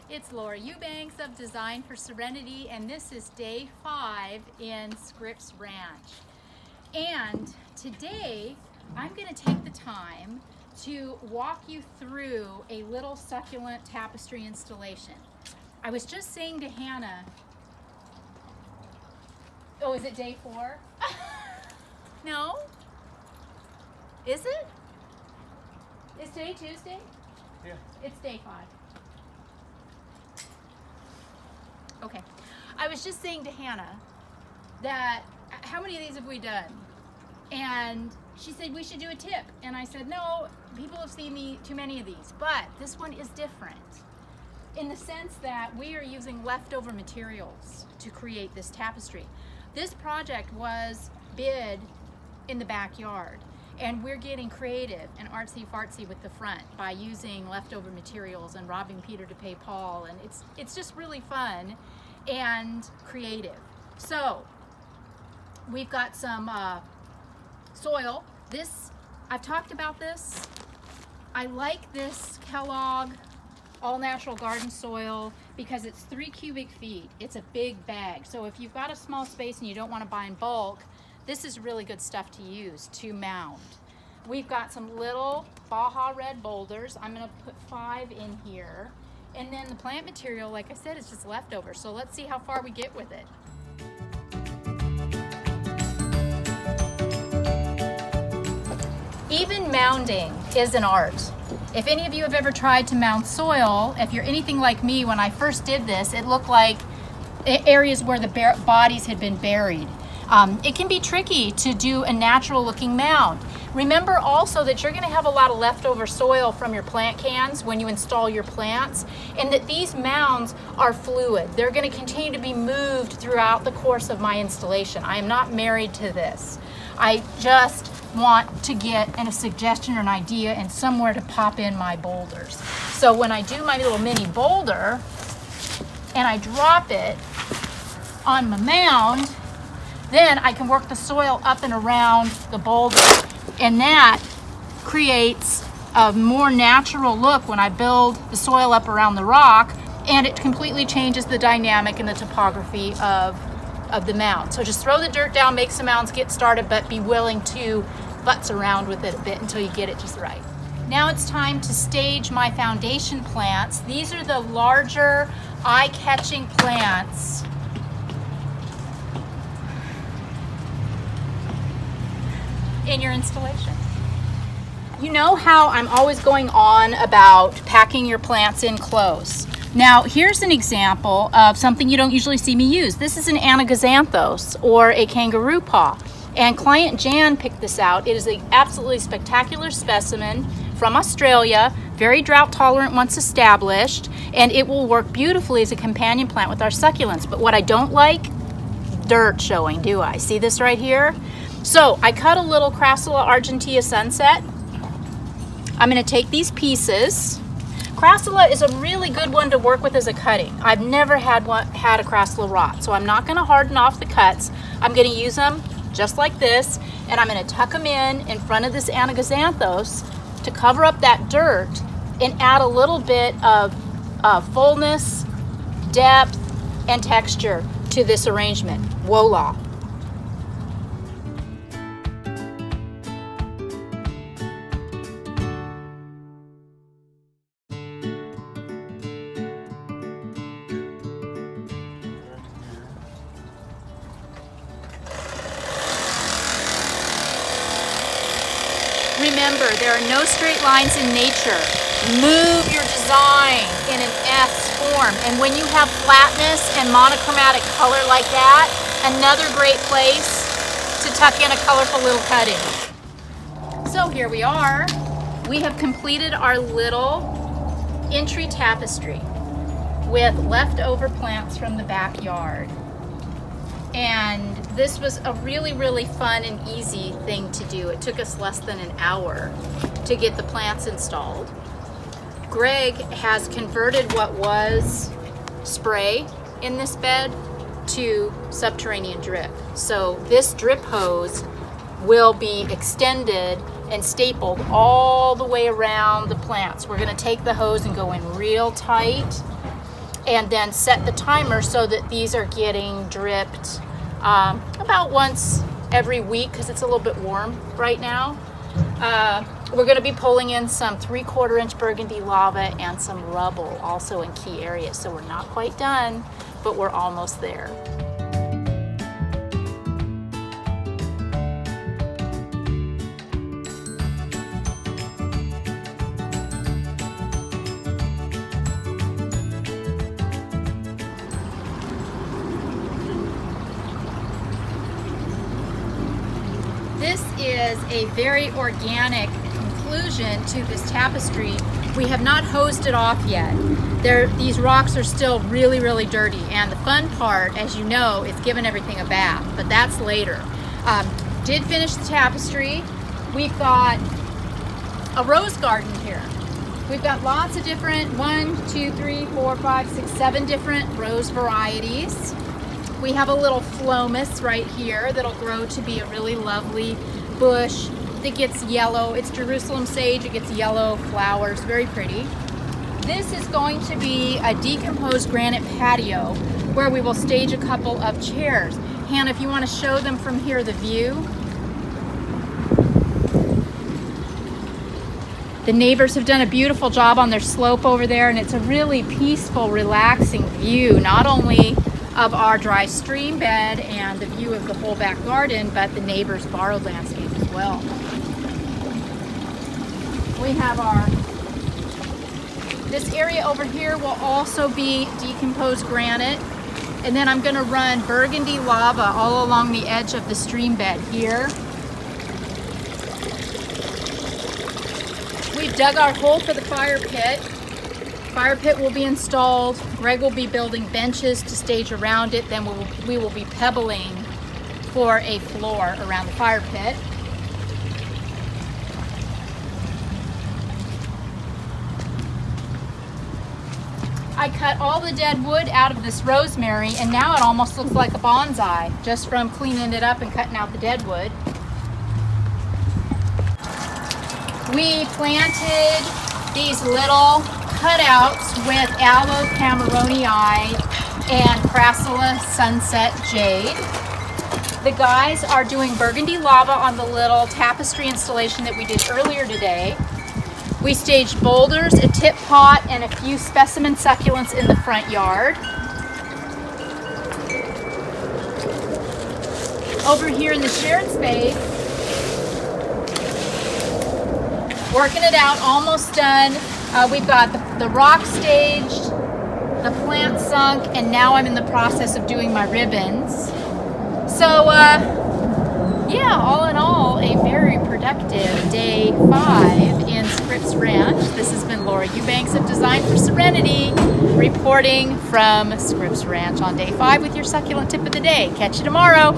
It's Laura Eubanks of Design for Serenity, and this is day 5 in Scripps Ranch. And today I'm going to take the time to walk you through a little succulent tapestry installation. I was just saying to Hannah, oh, is it day 4? No? Is it? Is today Tuesday? Yeah. It's day 5. Okay. I was just saying to Hannah that how many of these have we done? And she said we should do a tip. And I said, no, people have seen me too many of these. But this one is different in the sense that we are using leftover materials to create this tapestry. This project was bid in the backyard. And we're getting creative and artsy-fartsy with the front by using leftover materials and robbing Peter to pay Paul, and it's just really fun and creative. So we've got some soil. This, I've talked about this. I like this Kellogg all-natural garden soil because it's 3 cubic feet. It's a big bag. So if you've got a small space and you don't want to buy in bulk, this is really good stuff to use to mound. We've got some little Baja red boulders. I'm going to put 5 in here. And then the plant material, like I said, is just leftover. So let's see how far we get with it. Even mounding is an art. If any of you have ever tried to mound soil, if you're anything like me, when I first did this, it looked like areas where the bodies had been buried. It can be tricky to do a natural looking mound. Remember also that you're going to have a lot of leftover soil from your plant cans when you install your plants, and that these mounds are fluid. They're going to continue to be moved throughout the course of my installation. I am not married to this. I just want to get a suggestion or an idea and somewhere to pop in my boulders. So when I do my little mini boulder and I drop it on my mound, then I can work the soil up and around the boulder, and that creates a more natural look when I build the soil up around the rock, and it completely changes the dynamic and the topography of the mound. So just throw the dirt down, make some mounds, get started, but be willing to butz around with it a bit until you get it just right. Now it's time to stage my foundation plants. These are the larger, eye-catching plants in your installation. You know how I'm always going on about packing your plants in close. Now here's an example of something you don't usually see me use. This is an Anaxanthos or a kangaroo paw, and client Jan picked this out. It is an absolutely spectacular specimen from Australia, very drought tolerant once established, and it will work beautifully as a companion plant with our succulents. But what I don't like, dirt showing, do I? See this right here? So I cut a little Crassula argentea sunset. I'm going to take these pieces. Crassula is a really good one to work with as a cutting. I've never had a Crassula rot, so I'm not going to harden off the cuts. I'm going to use them just like this, and I'm going to tuck them in front of this Anaxanthos to cover up that dirt and add a little bit of fullness, depth, and texture to this arrangement. Voila. Remember, there are no straight lines in nature. Move your design in an S form. And when you have flatness and monochromatic color like that, another great place to tuck in a colorful little cutting. So here we are. We have completed our little entry tapestry with leftover plants from the backyard. And this was a really, really fun and easy thing to do. It took us less than an hour to get the plants installed. Greg has converted what was spray in this bed to subterranean drip. So this drip hose will be extended and stapled all the way around the plants. We're going to take the hose and go in real tight and then set the timer so that these are getting dripped about once every week because it's a little bit warm right now. We're going to be pulling in some 3/4 inch burgundy lava and some rubble also in key areas. So we're not quite done, but we're almost there. This is a very organic conclusion to this tapestry. We have not hosed it off yet. These rocks are still really, really dirty, and the fun part, as you know, is giving everything a bath, but that's later. Did finish the tapestry. We've got a rose garden here. We've got lots of different, 7 different rose varieties. We have a little phlomis right here that'll grow to be a really lovely bush that gets yellow. It's Jerusalem sage, it gets yellow flowers, very pretty. This is going to be a decomposed granite patio where we will stage a couple of chairs. Hannah, if you want to show them from here the view. The neighbors have done a beautiful job on their slope over there, and it's a really peaceful, relaxing view, not only of our dry stream bed and the view of the whole back garden, but the neighbor's borrowed landscape as well. We have this area over here will also be decomposed granite, and then I'm going to run burgundy lava all along the edge of the stream bed here. We've dug our hole for the fire pit. Fire pit will be installed. Greg will be building benches to stage around it. Then we will be pebbling for a floor around the fire pit. I cut all the dead wood out of this rosemary, and now it almost looks like a bonsai just from cleaning it up and cutting out the dead wood. We planted these little cutouts with aloe cameronii and crassula sunset jade. The guys are doing burgundy lava on the little tapestry installation that we did earlier today. We staged boulders, a tip pot, and a few specimen succulents in the front yard. Over here in the shared space, working it out, almost done. We've got the rock staged, the plant sunk, and now I'm in the process of doing my ribbons. So, yeah, all in all, a very productive day 5 in Scripps Ranch. This has been Laura Eubanks of Design for Serenity, reporting from Scripps Ranch on day 5 with your succulent tip of the day. Catch you tomorrow.